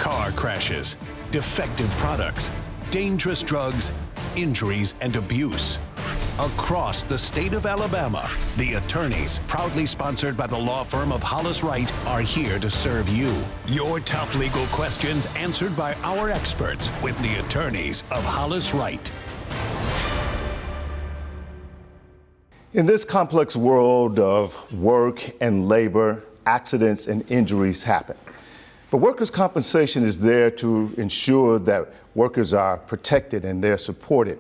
car crashes, defective products, dangerous drugs, injuries, and abuse. Across the state of Alabama, the attorneys, proudly sponsored by the law firm of Hollis, Wright, are here to serve you. Your tough legal questions answered by our experts with the attorneys of Hollis, Wright. In this complex world of work and labor, accidents and injuries happen. But workers' compensation is there to ensure that workers are protected and they're supported.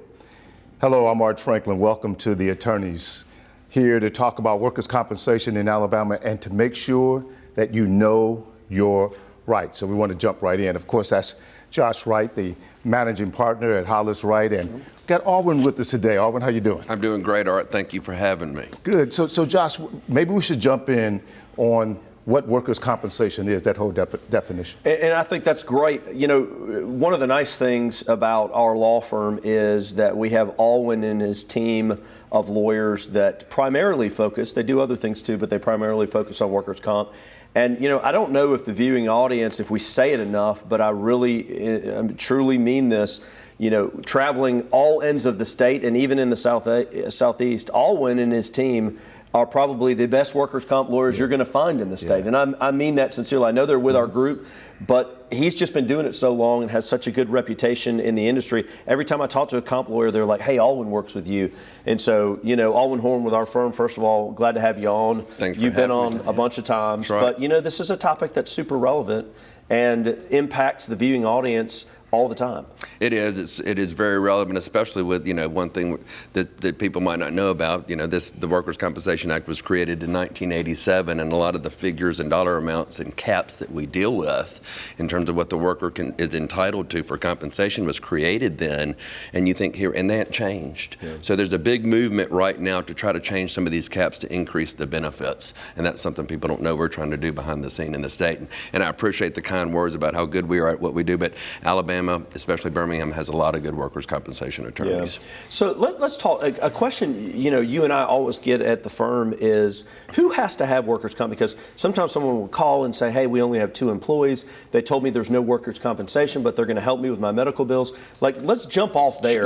Hello, I'm Art Franklin. Welcome to the attorneys, here to talk about workers' compensation in Alabama and to make sure that you know your rights. So we want to jump right in. Of course, that's Josh Wright, the managing partner at Hollis, Wright, and got Alwyn with us today. Alwyn, how you doing? I'm doing great, Art. Thank you for having me. Good. So Josh, maybe we should jump in on what workers' compensation is, that whole definition. And I think that's great. You know, one of the nice things about our law firm is that we have Alwyn and his team of lawyers that primarily focus, they do other things too, but they primarily focus on workers' comp. And, you know, I don't know if the viewing audience, if we say it enough, but I really, truly mean this, you know, traveling all ends of the state and even in the southeast, Alwyn and his team are probably the best workers' comp lawyers you're going to find in the state. And I mean that sincerely. I know they're with our group, but he's just been doing it so long and has such a good reputation in the industry. Every time I talk to a comp lawyer, they're like, hey, Alwyn works with you. And so, you know, Alwyn Horn with our firm, first of all, glad to have you on. Thanks for You've been having on me. a bunch of times. Right. But, you know, this is a topic that's super relevant and impacts the viewing audience all the time. It is. It is very relevant, especially with, you know, one thing that people might not know about. You know, the Workers' Compensation Act was created in 1987, and a lot of the figures and dollar amounts and caps that we deal with in terms of what the worker is entitled to for compensation was created then. And you think here, and that changed. Yeah. So there's a big movement right now to try to change some of these caps to increase the benefits, and that's something people don't know we're trying to do behind the scene in the state. And I appreciate the kind words about how good we are at what we do, but Alabama, especially Birmingham, has a lot of good workers' compensation attorneys. Yeah. So let's talk. A question, you know, you and I always get at the firm is who has to have workers' comp? Because sometimes someone will call and say, hey, we only have 2 employees. They told me there's no workers' compensation, but they're going to help me with my medical bills. Like, let's jump off there.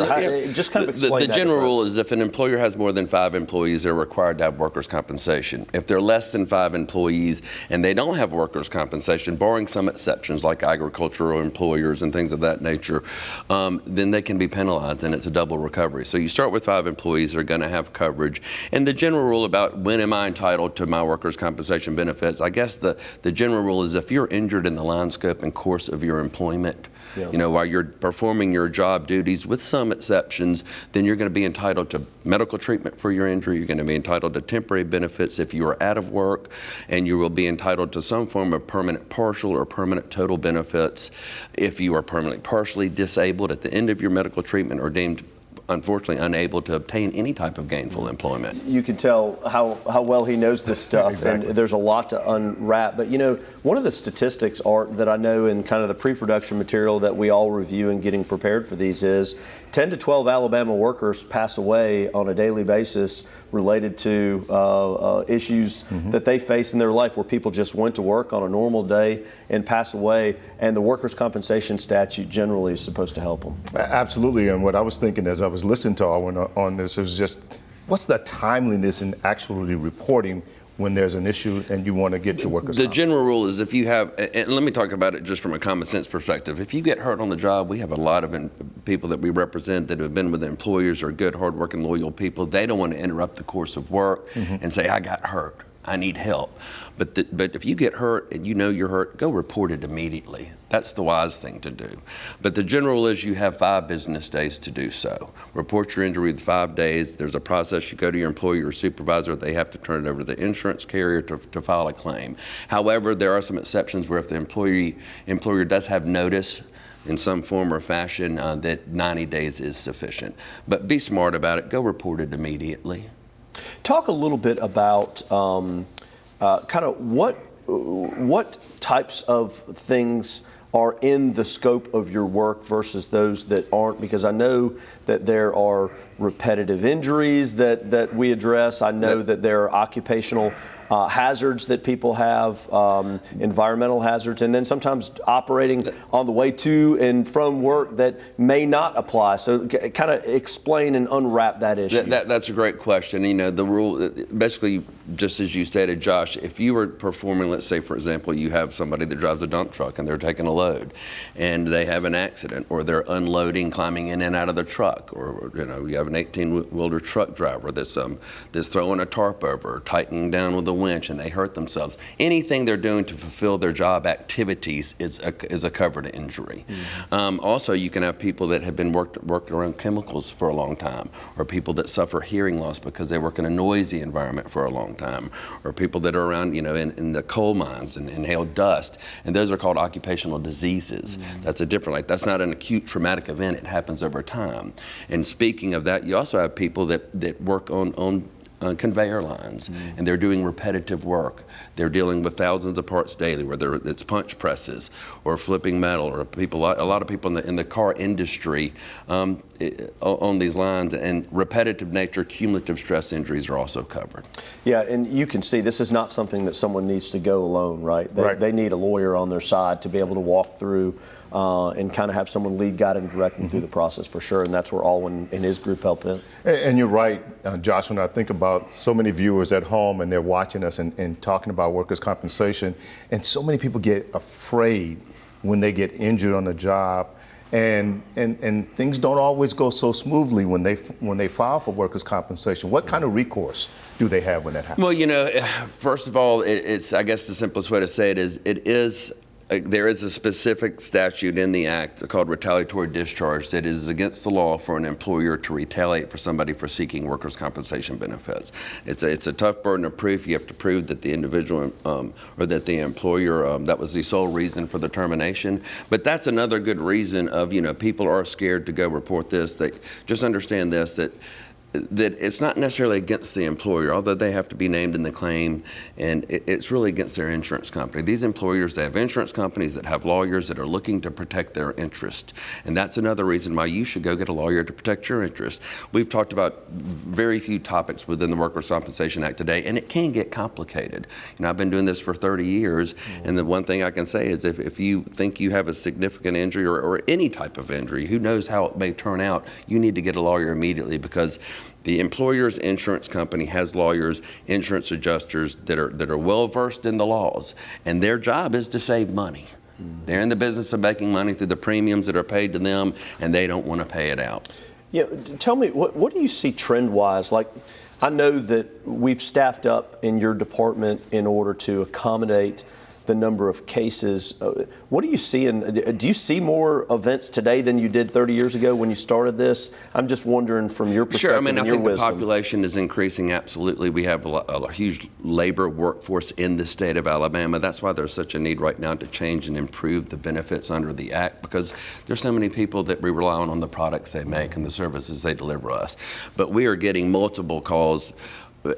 Just kind of explain the general rule is if an employer has more than 5 employees, they're required to have workers' compensation. If they're less than 5 employees and they don't have workers' compensation, barring some exceptions like agricultural employers and things of that nature, then they can be penalized, and it's a double recovery. So you start with 5 employees, they're going to have coverage. And the general rule about when am I entitled to my workers' compensation benefits, I guess the general rule is if you're injured in the line, scope, and course of your employment, you know, while you're performing your job duties, with some exceptions, then you're going to be entitled to medical treatment for your injury. You're going to be entitled to temporary benefits if you are out of work, and you will be entitled to some form of permanent partial or permanent total benefits if you are permanently partially disabled at the end of your medical treatment or deemed unfortunately unable to obtain any type of gainful employment. You can tell how well he knows this stuff. Exactly. And there's a lot to unwrap. But, you know, one of the statistics, Art, that I know in kind of the pre-production material that we all review in getting prepared for these is 10 to 12 Alabama workers pass away on a daily basis related to issues that they face in their life, where people just went to work on a normal day and pass away, and the workers' compensation statute generally is supposed to help them. Absolutely, and what I was thinking as I was listening to Alwyn on this is just, what's the timeliness in actually reporting when there's an issue and you want to get your workers' The comp? general rule is if you have, and let me talk about it just from a common sense perspective. If you get hurt on the job, we have a lot of people that we represent that have been with employers or good, hardworking, loyal people. They don't want to interrupt the course of work and say, I got hurt, I need help. But if you get hurt and you know you're hurt, go report it immediately. That's the wise thing to do. But the general rule is you have 5 business days to do so. Report your injury with 5 days. There's a process. You go to your employer or supervisor. They have to turn it over to the insurance carrier to file a claim. However, there are some exceptions where if the employer does have notice in some form or fashion, that 90 days is sufficient. But be smart about it. Go report it immediately. Talk a little bit about kind of what types of things are in the scope of your work versus those that aren't, because I know that there are repetitive injuries that we address. I know that there are occupational hazards that people have, environmental hazards, and then sometimes operating on the way to and from work that may not apply. So kind of explain and unwrap that issue. That's a great question. You know, the rule, basically, just as you stated, Josh, if you were performing, let's say, for example, you have somebody that drives a dump truck and they're taking a load and they have an accident, or they're unloading, climbing in and out of the truck, or, you know, you have an 18-wheeler truck driver that's throwing a tarp over, tightening down with a winch, and they hurt themselves. Anything they're doing to fulfill their job activities is a covered injury. Mm-hmm. Also, you can have people that have been working around chemicals for a long time, or people that suffer hearing loss because they work in a noisy environment for a long time, or people that are around, you know, in the coal mines and inhale dust, and those are called occupational diseases. Mm-hmm. That's a different, like, that's not an acute traumatic event, it happens over time. And speaking of that, you also have people that work on conveyor lines, and they're doing repetitive work. They're dealing with thousands of parts daily, whether it's punch presses or flipping metal, or a lot of people in the car industry on these lines, and repetitive nature, cumulative stress injuries are also covered. Yeah, and you can see this is not something that someone needs to go alone, right? They need a lawyer on their side to be able to walk through and kind of have someone lead, guide, and direct them through the process, for sure. And that's where Alwyn and his group help in. And you're right, Josh, when I think about so many viewers at home and they're watching us and talking about workers' compensation, and so many people get afraid when they get injured on the job. And things don't always go so smoothly when they file for workers' compensation. What kind of recourse do they have when that happens? Well, you know, first of all, it's, I guess the simplest way to say it is there is a specific statute in the Act called retaliatory discharge that is against the law for an employer to retaliate for somebody for seeking workers' compensation benefits. It's a tough burden of proof. You have to prove that the individual or that the employer, that was the sole reason for the termination. But that's another good reason of, you know, people are scared to go report this. They just understand this, that it's not necessarily against the employer, although they have to be named in the claim, and it's really against their insurance company. These employers, they have insurance companies that have lawyers that are looking to protect their interest, and that's another reason why you should go get a lawyer to protect your interest. We've talked about very few topics within the Workers' Compensation Act today, and it can get complicated. You know, I've been doing this for 30 years, and the one thing I can say is if you think you have a significant injury or any type of injury, who knows how it may turn out, you need to get a lawyer immediately, because the employer's insurance company has lawyers, insurance adjusters that are well versed in the laws, and their job is to save money. They're in the business of making money through the premiums that are paid to them, and they don't want to pay it out. Yeah, tell me, what do you see trend-wise? Like, I know that we've staffed up in your department in order to accommodate the number of cases. What do you see? Do you see more events today than you did 30 years ago when you started this? I'm just wondering from your perspective. Sure, I mean, I think wisdom. The population is increasing, absolutely. We have a huge labor workforce in the state of Alabama. That's why there's such a need right now to change and improve the benefits under the Act, because there's so many people that we rely on the products they make and the services they deliver us. But we are getting multiple calls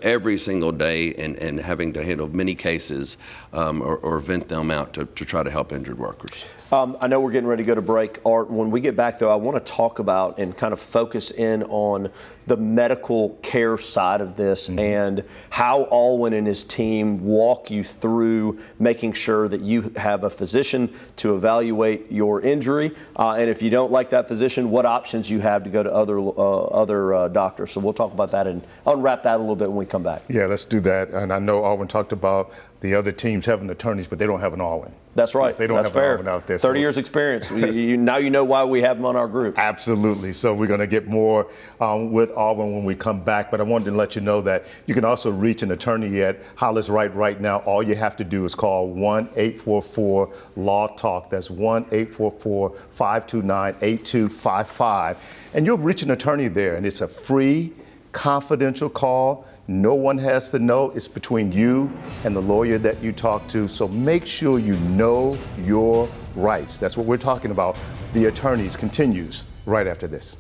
every single day and having to handle many cases or vent them out to try to help injured workers. I know we're getting ready to go to break. Art, when we get back, though, I want to talk about and kind of focus in on the medical care side of this and how Alwyn and his team walk you through making sure that you have a physician to evaluate your injury. And if you don't like that physician, what options you have to go to other doctors. So we'll talk about that and unwrap that a little bit when we come back. Yeah, let's do that. And I know Alwyn talked about the other teams having attorneys, but they don't have an Alwyn. That's right. They don't That's have fair. an Alwyn out there. 30 years experience. Now you know why we have them on our group. Absolutely. So we're going to get more with Alwyn when we come back. But I wanted to let you know that you can also reach an attorney at Hollis Wright right now. All you have to do is call 1-844-LAW-TALK. That's 1-844-529-8255. And you'll reach an attorney there. And it's a free, confidential call. No one has to know. It's between you and the lawyer that you talk to. So make sure you know your rights. That's what we're talking about. The Attorneys continues right after this.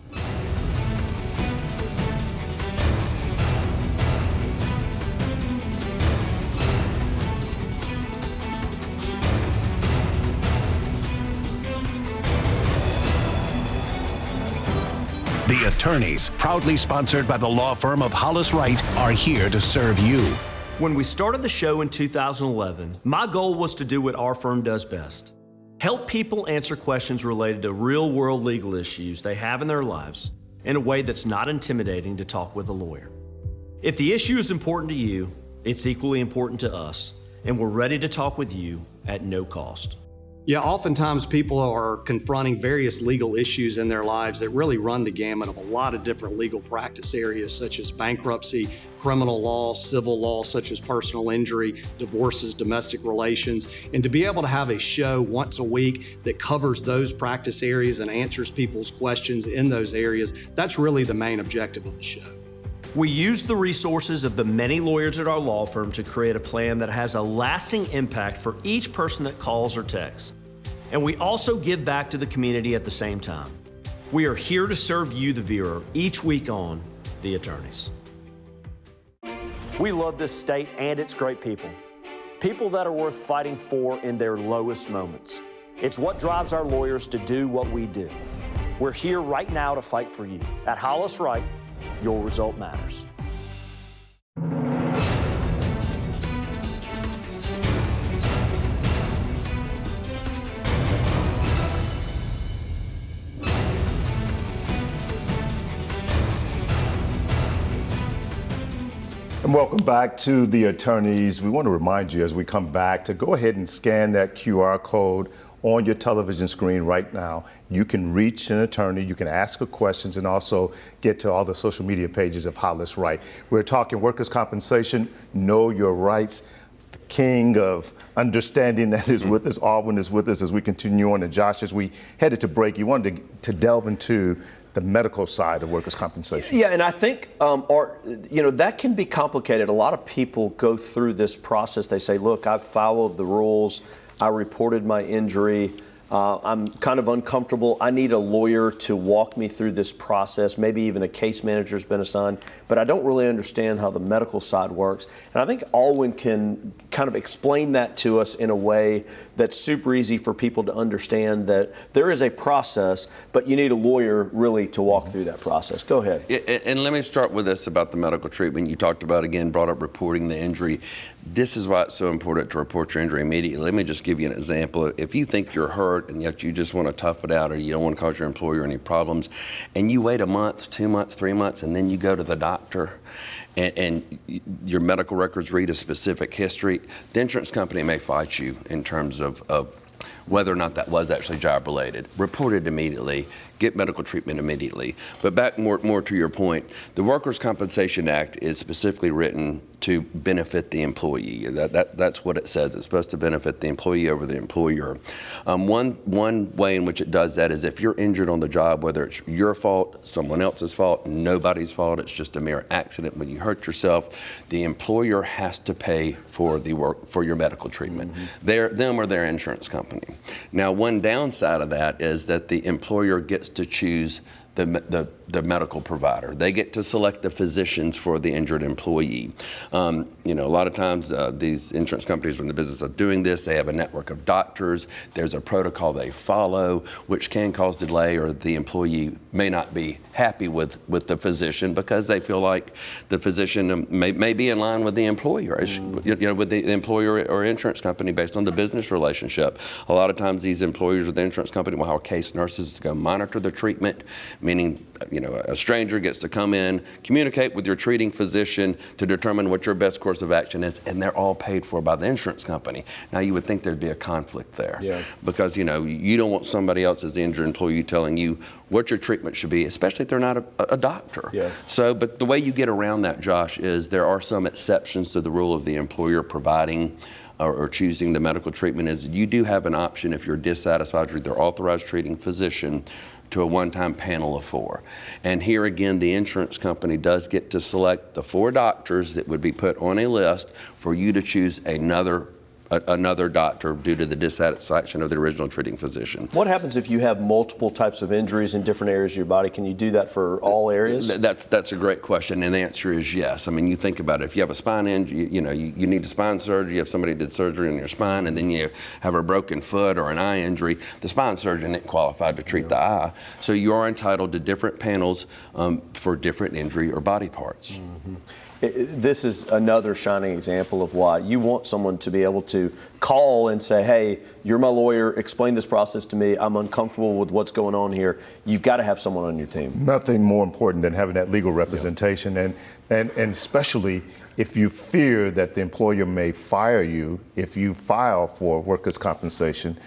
The Attorneys, proudly sponsored by the law firm of Hollis Wright, are here to serve you. When we started the show in 2011, my goal was to do what our firm does best. Help people answer questions related to real-world legal issues they have in their lives in a way that's not intimidating to talk with a lawyer. If the issue is important to you, it's equally important to us, and we're ready to talk with you at no cost. Yeah, oftentimes people are confronting various legal issues in their lives that really run the gamut of a lot of different legal practice areas, such as bankruptcy, criminal law, civil law, such as personal injury, divorces, domestic relations. And to be able to have a show once a week that covers those practice areas and answers people's questions in those areas, that's really the main objective of the show. We use the resources of the many lawyers at our law firm to create a plan that has a lasting impact for each person that calls or texts. And we also give back to the community at the same time. We are here to serve you, the viewer, each week on The Attorneys. We love this state and its great people. People that are worth fighting for in their lowest moments. It's what drives our lawyers to do what we do. We're here right now to fight for you. At Hollis, Wright, your result matters. And welcome back to The Attorneys. We want to remind you as we come back to go ahead and scan that QR code on your television screen right now. You can reach an attorney, you can ask her questions, and also get to all the social media pages of Hollis Wright. We're talking workers' compensation, know your rights. The king of understanding that is with us, Alwyn is with us as we continue on. And Josh, as we headed to break, you wanted to delve into the medical side of workers' compensation. Yeah, and I think that can be complicated. A lot of people go through this process. They say, look, I've followed the rules. I reported my injury. I'm kind of uncomfortable. I need a lawyer to walk me through this process. Maybe even a case manager's been assigned, but I don't really understand how the medical side works. And I think Alwyn can kind of explain that to us in a way that's super easy for people to understand, that there is a process, but you need a lawyer really to walk through that process. Go ahead. And let me start with this about the medical treatment. You talked about, again, brought up reporting the injury. This is why it's so important to report your injury immediately. Let me just give you an example. If you think you're hurt and yet you just want to tough it out, or you don't want to cause your employer any problems, and you wait a month, 2 months, 3 months, and then you go to the doctor and your medical records read a specific history, the insurance company may fight you in terms of whether or not that was actually job-related. Report it immediately. Get medical treatment immediately. But back more to your point, the Workers' Compensation Act is specifically written to benefit the employee. That's what it says. It's supposed to benefit the employee over the employer. One way in which it does that is if you're injured on the job, whether it's your fault, someone else's fault, nobody's fault, it's just a mere accident. When you hurt yourself, the employer has to pay for your medical treatment. Mm-hmm. Them or their insurance company. Now, one downside of that is that the employer gets to choose the medical provider. They get to select the physicians for the injured employee. A lot of times these insurance companies are in the business of doing this. They have a network of doctors. There's a protocol they follow, which can cause delay, or the employee may not be happy with the physician because they feel like the physician may be in line with the employer, with the employer or insurance company based on the business relationship. A lot of times these employers or the insurance company will hire case nurses to go monitor the treatment, meaning a stranger gets to come in, communicate with your treating physician to determine what your best course of action is, and they're all paid for by the insurance company. Now, you would think there'd be a conflict there, because you don't want somebody else as the injured employee telling you what your treatment should be, especially if they're not a doctor. Yeah. So, but the way you get around that, Josh, is there are some exceptions to the rule of the employer providing or choosing the medical treatment. Is you do have an option if you're dissatisfied with their authorized treating physician to a one-time panel of 4. And here again, the insurance company does get to select the 4 doctors that would be put on a list for you to choose another doctor due to the dissatisfaction of the original treating physician. What happens if you have multiple types of injuries in different areas of your body? Can you do that for all areas? That's a great question, and the answer is yes. I mean, you think about it. If you have a spine injury, you need a spine surgery. You have somebody did surgery on your spine, and then you have a broken foot or an eye injury. The spine surgeon isn't qualified to treat the eye, so you are entitled to different panels for different injury or body parts. Mm-hmm. this is another shining example of why you want someone to be able to call and say, hey, you're my lawyer, explain this process to me, I'm uncomfortable with what's going on here. You've got to have someone on your team. Nothing more important than having that legal representation, and especially if you fear that the employer may fire you if you file for workers' compensation,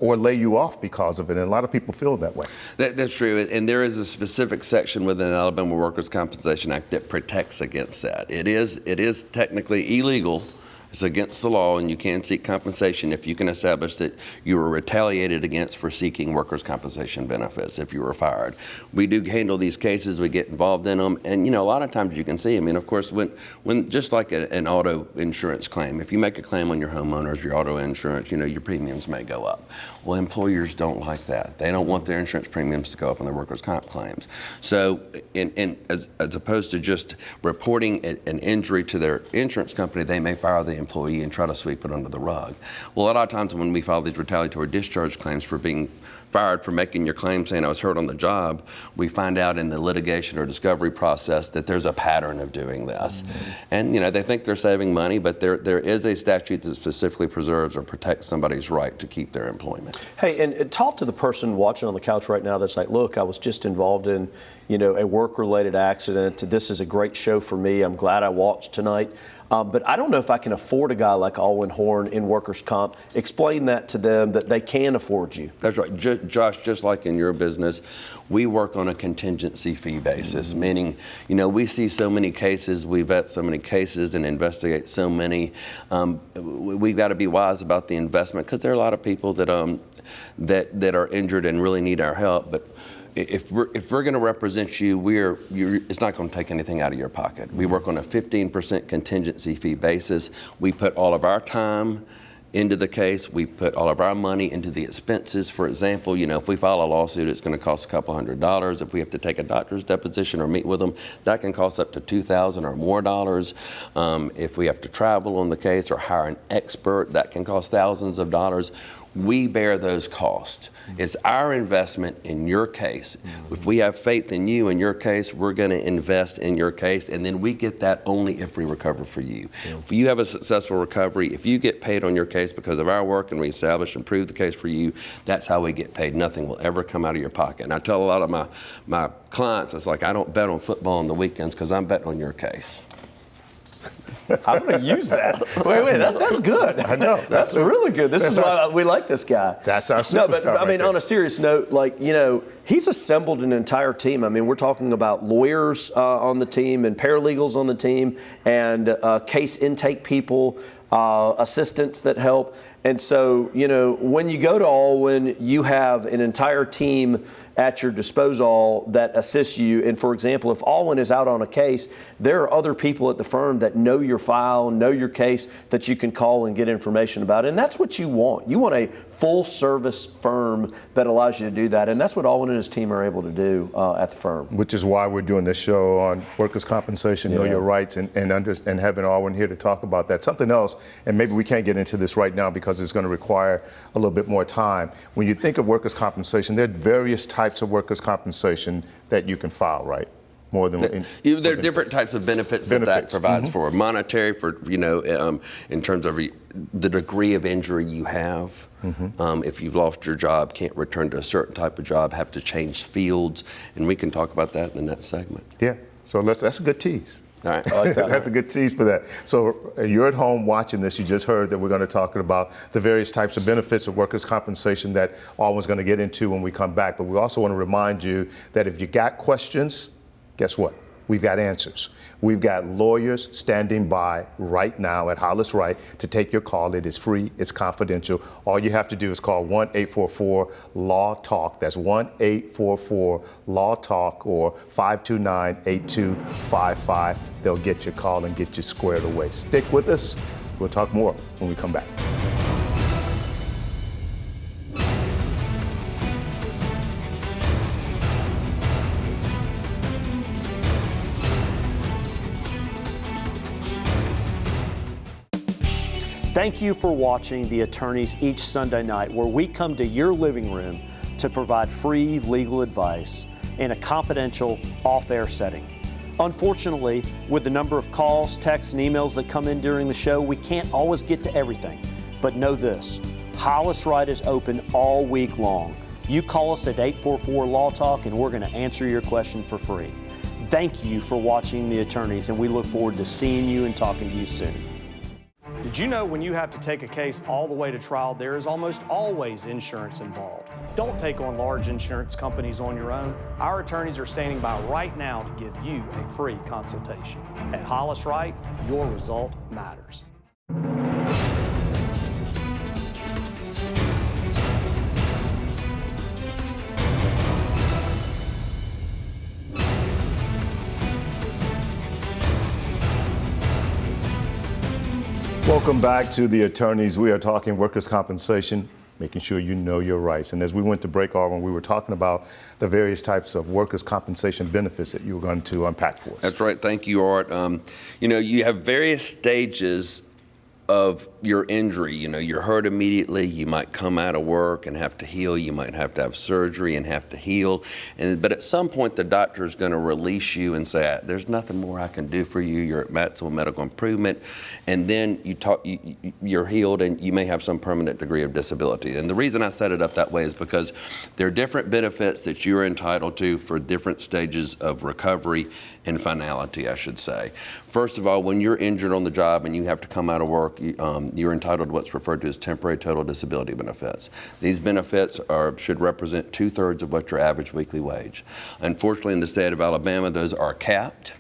or lay you off because of it. And a lot of people feel that way. That's true. And there is a specific section within the Alabama Workers' Compensation Act that protects against that. It is technically illegal. It's against the law, and you can seek compensation if you can establish that you were retaliated against for seeking workers' compensation benefits if you were fired. We do handle these cases, we get involved in them, and a lot of times you can see, of course, when just like an auto insurance claim, if you make a claim on your homeowners, your auto insurance, your premiums may go up. Well, employers don't like that. They don't want their insurance premiums to go up on their workers' comp claims. So, as opposed to just reporting an injury to their insurance company, they may fire the employee and try to sweep it under the rug. Well, a lot of times when we file these retaliatory discharge claims for being fired for making your claim saying I was hurt on the job, we find out in the litigation or discovery process that there's a pattern of doing this. Mm-hmm. And they think they're saving money, but there is a statute that specifically preserves or protects somebody's right to keep their employment. Hey, and talk to the person watching on the couch right now that's like, look, I was just involved in a work-related accident. This is a great show for me. I'm glad I watched tonight. But I don't know if I can afford a guy like Alwyn Horn in workers' comp. Explain that to them, that they can afford you. That's right. Josh, just like in your business, we work on a contingency fee basis, mm-hmm. meaning, we see so many cases, we vet so many cases and investigate so many. We've got to be wise about the investment because there are a lot of people that are injured and really need our help. But if we're going to represent you, it's not going to take anything out of your pocket. We work on a 15% contingency fee basis. We put all of our time into the case. We put all of our money into the expenses. For example, if we file a lawsuit, it's going to cost a couple $100s. If we have to take a doctor's deposition or meet with them, that can cost up to $2,000 or more dollars. If we have to travel on the case or hire an expert, that can cost thousands of dollars. We bear those costs. It's our investment in your case. If we have faith in you in your case, we're going to invest in your case, and then we get that only if we recover for you. Yeah. If you have a successful recovery, if you get paid on your case because of our work and we establish and prove the case for you, that's how we get paid. Nothing will ever come out of your pocket. And I tell a lot of my clients, it's like I don't bet on football on the weekends because I'm betting on your case. I'm going to use that. Wait, that's good. I know. That's really good. This is why we like this guy. That's our superstar. No, but on a serious note, he's assembled an entire team. We're talking about lawyers on the team and paralegals on the team and case intake people, assistants that help. And so, when you go to Alwyn, you have an entire team at your disposal that assists you. And for example, if Alwyn is out on a case, there are other people at the firm that know your file, know your case, that you can call and get information about. And that's what you want. You want a full service firm that allows you to do that. And that's what Alwyn and his team are able to do at the firm. Which is why we're doing this show on workers' compensation, know your rights, and having Alwyn here to talk about that. Something else, and maybe we can't get into this right now because it's going to require a little bit more time. When you think of workers' compensation, there are various types of workers' compensation that you can file, right? More than there are different types of benefits that provides mm-hmm. for monetary, for in terms of the degree of injury you have. Mm-hmm. If you've lost your job, can't return to a certain type of job, have to change fields, and we can talk about that in the next segment. Yeah. So that's a good tease. All right. I like that. That's a good tease for that. So you're at home watching this. You just heard that we're going to talk about the various types of benefits of workers' compensation that Alwyn's going to get into when we come back. But we also want to remind you that if you got questions, guess what? We've got answers. We've got lawyers standing by right now at Hollis Wright to take your call. It is free. It's confidential. All you have to do is call 1-844-LAW-TALK. That's 1-844-LAW-TALK or 529-8255. They'll get your call and get you squared away. Stick with us. We'll talk more when we come back. Thank you for watching The Attorneys each Sunday night, where we come to your living room to provide free legal advice in a confidential, off-air setting. Unfortunately, with the number of calls, texts, and emails that come in during the show, we can't always get to everything. But know this, Hollis Wright is open all week long. You call us at 844-LAW-TALK and we're going to answer your question for free. Thank you for watching The Attorneys, and we look forward to seeing you and talking to you soon. Did you know when you have to take a case all the way to trial, there is almost always insurance involved? Don't take on large insurance companies on your own. Our attorneys are standing by right now to give you a free consultation. At Hollis Wright, your result matters. Welcome back to The Attorneys. We are talking workers' compensation, making sure you know your rights. And as we went to break, Arvin, we were talking about the various types of workers' compensation benefits that you were going to unpack for us. That's right. Thank you, Art. You have various stages of your injury. You're hurt immediately. You might come out of work and have to heal. You might have to have surgery and have to heal. But at some point, the doctor is going to release you and say, there's nothing more I can do for you. You're at maximum medical improvement. And then you're healed and you may have some permanent degree of disability. And the reason I set it up that way is because there are different benefits that you're entitled to for different stages of recovery and finality, I should say. First of all, when you're injured on the job and you have to come out of work, you're entitled to what's referred to as temporary total disability benefits. These benefits should represent 2/3 of what your average weekly wage. Unfortunately, in the state of Alabama, those are capped.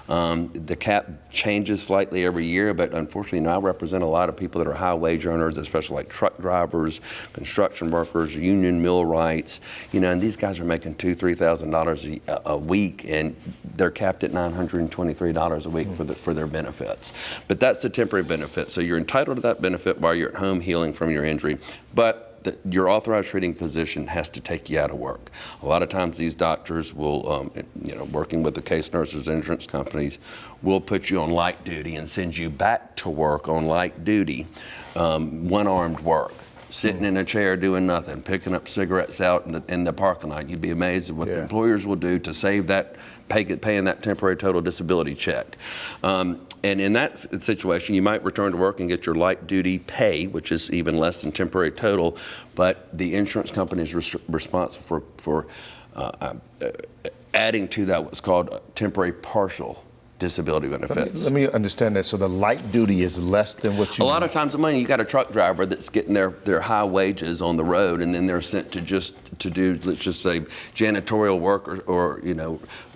The cap changes slightly every year, but unfortunately I represent a lot of people that are high wage earners, especially like truck drivers, construction workers, union millwrights, and these guys are making $2,000, $3,000 a week, and they're capped at $923 a week for their benefits. But that's the temporary benefit. So you're entitled to that benefit while you're at home healing from your injury, but your authorized treating physician has to take you out of work. A lot of times these doctors will, working with the case nurses and insurance companies, will put you on light duty and send you back to work on light duty, one-armed work, sitting in a chair doing nothing, picking up cigarettes out in the parking lot. You'd be amazed at what the employers will do to save that, paying that temporary total disability check. And in that situation, you might return to work and get your light duty pay, which is even less than temporary total, but the insurance company is responsible for adding to that what's called temporary partial disability benefits. Let me understand that. So the light duty is less than what you... A lot of times, you got a truck driver that's getting their high wages on the road, and then they're sent to do, let's just say, janitorial work or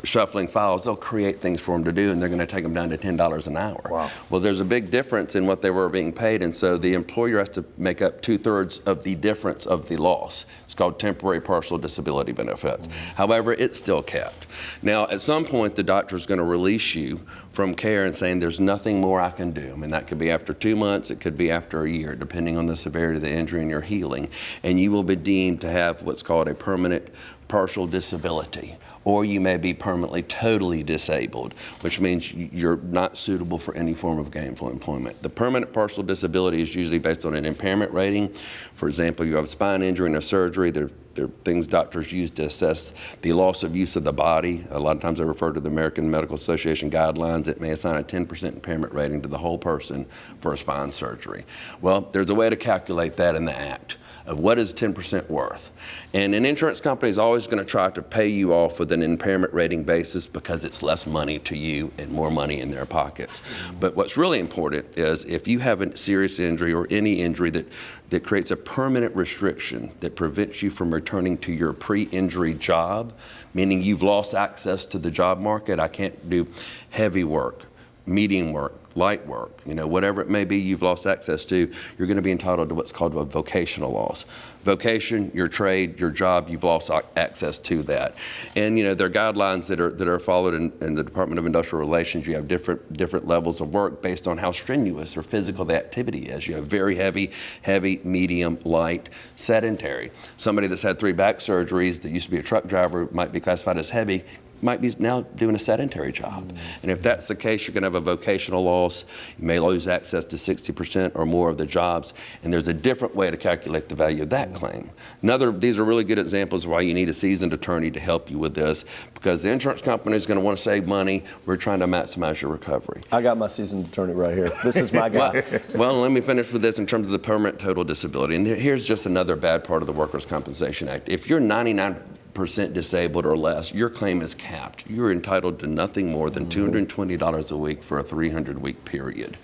shuffling files. They'll create things for them to do, and they're going to take them down to $10 an hour. Wow. Well, there's a big difference in what they were being paid, and so the employer has to make up 2/3 of the difference of the loss. It's called temporary partial disability benefits. However, it's still kept. Now, at some point, the doctor is going to release you from care and saying, there's nothing more I can do. That could be after 2 months, it could be after a year, depending on the severity of the injury and your healing. And you will be deemed to have what's called a permanent partial disability, or you may be permanently totally disabled, which means you're not suitable for any form of gainful employment. The permanent partial disability is usually based on an impairment rating. For example, you have a spine injury and a surgery. There are things doctors use to assess the loss of use of the body. A lot of times they refer to the American Medical Association guidelines that may assign a 10% impairment rating to the whole person for a spine surgery. Well, there's a way to calculate that in the Act of what is 10% worth. And an insurance company is always going to try to pay you off with an impairment rating basis because it's less money to you and more money in their pockets. But what's really important is if you have a serious injury or any injury that creates a permanent restriction that prevents you from returning to your pre-injury job, meaning you've lost access to the job market. I can't do heavy work, medium work, light work, whatever it may be you've lost access to, you're going to be entitled to what's called a vocational loss. Vocation, your trade, your job, you've lost access to that. And there are guidelines that are followed in the Department of Industrial Relations. You have different levels of work based on how strenuous or physical the activity is. You have very heavy, medium, light, sedentary. Somebody that's had 3 back surgeries that used to be a truck driver might be classified as heavy, might be now doing a sedentary job. And if that's the case, you're going to have a vocational loss. You may lose access to 60% or more of the jobs. And there's a different way to calculate the value of that claim. These are really good examples of why you need a seasoned attorney to help you with this, because the insurance company is going to want to save money. We're trying to maximize your recovery. I got my seasoned attorney right here. This is my guy. Well, let me finish with this in terms of the permanent total disability. And here's just another bad part of the Workers' Compensation Act. If you're 99% disabled or less, your claim is capped. You're entitled to nothing more than $220 a week for a 300-week period.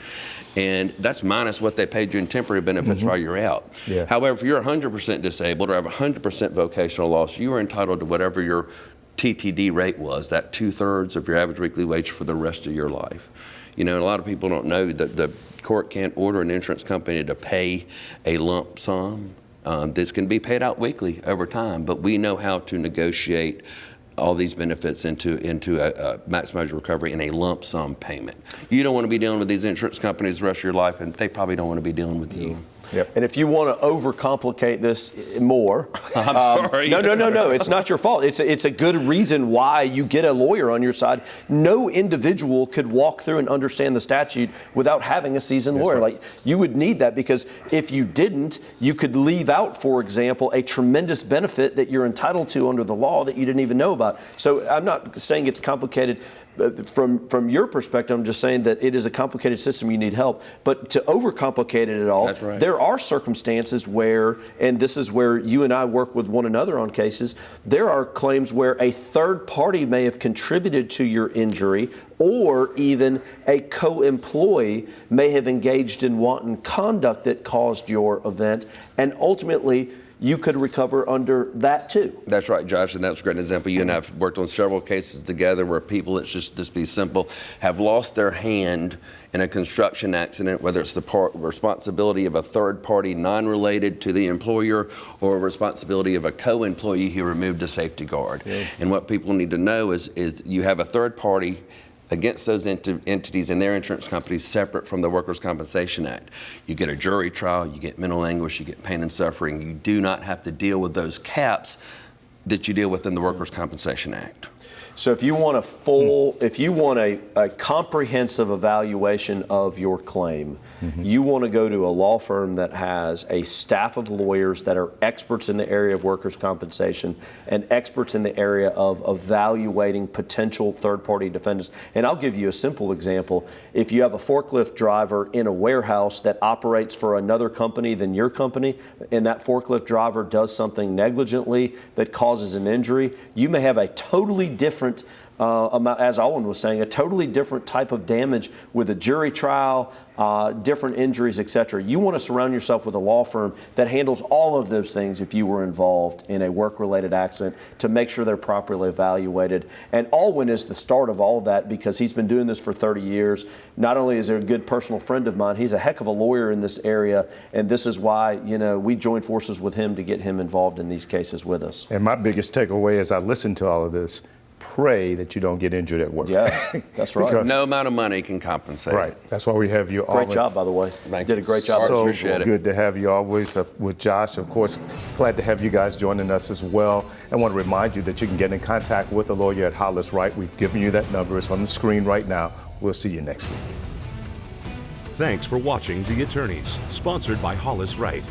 And that's minus what they paid you in temporary benefits while you're out. Yeah. However, if you're 100% disabled or have 100% vocational loss, you are entitled to whatever your TTD rate was, that 2/3 of your average weekly wage for the rest of your life. You know, a lot of people don't know that the court can't order an insurance company to pay a lump sum. This can be paid out weekly over time, but we know how to negotiate all these benefits into a maximized recovery in a lump sum payment. You don't want to be dealing with these insurance companies the rest of your life, and they probably don't want to be dealing with you. Yep. And if you want to overcomplicate this more, I'm sorry. No, it's not your fault. It's a good reason why you get a lawyer on your side. No individual could walk through and understand the statute without having a seasoned lawyer. Right. Like, you would need that, because if you didn't, you could leave out, for example, a tremendous benefit that you're entitled to under the law that you didn't even know about. So I'm not saying it's complicated. From your perspective, I'm just saying that it is a complicated system. You need help. But to overcomplicate it at all, That's right. There are circumstances where, and this is where you and I work with one another on cases, there are claims where a third party may have contributed to your injury, or even a co-employee may have engaged in wanton conduct that caused your event, and ultimately you could recover under that too. That's right, Josh, and that's a great example. You and I have worked on several cases together where people, let's just be simple, have lost their hand in a construction accident, whether it's the responsibility of a third party non-related to the employer or a responsibility of a co-employee who removed a safety guard. Yeah. And what people need to know is you have a third party against those entities and their insurance companies separate from the Workers' Compensation Act. You get a jury trial, you get mental anguish, you get pain and suffering. You do not have to deal with those caps that you deal with in the Workers' Compensation Act. So if you want a comprehensive evaluation of your claim, you want to go to a law firm that has a staff of lawyers that are experts in the area of workers' compensation and experts in the area of evaluating potential third-party defendants. And I'll give you a simple example. If you have a forklift driver in a warehouse that operates for another company than your company, and that forklift driver does something negligently that causes an injury, you may have a totally different amount, as Owen was saying, a totally different type of damage with a jury trial, different injuries, etc. You want to surround yourself with a law firm that handles all of those things if you were involved in a work-related accident, to make sure they're properly evaluated. And Alwyn is the start of all of that, because he's been doing this for 30 years. Not only is he a good personal friend of mine, he's a heck of a lawyer in this area, and this is why, you know, we joined forces with him to get him involved in these cases with us. And my biggest takeaway as I listen to all of this, pray that you don't get injured at work. Yeah, that's right. No amount of money can compensate. Right. That's why we have you all. Great job, by the way. Thank you. Did a great job. So Appreciate it. good to have you always with Josh. Of course, glad to have you guys joining us as well. I want to remind you that you can get in contact with a lawyer at Hollis, Wright. We've given you that number. It's on the screen right now. We'll see you next week. Thanks for watching The Attorneys, sponsored by Hollis, Wright.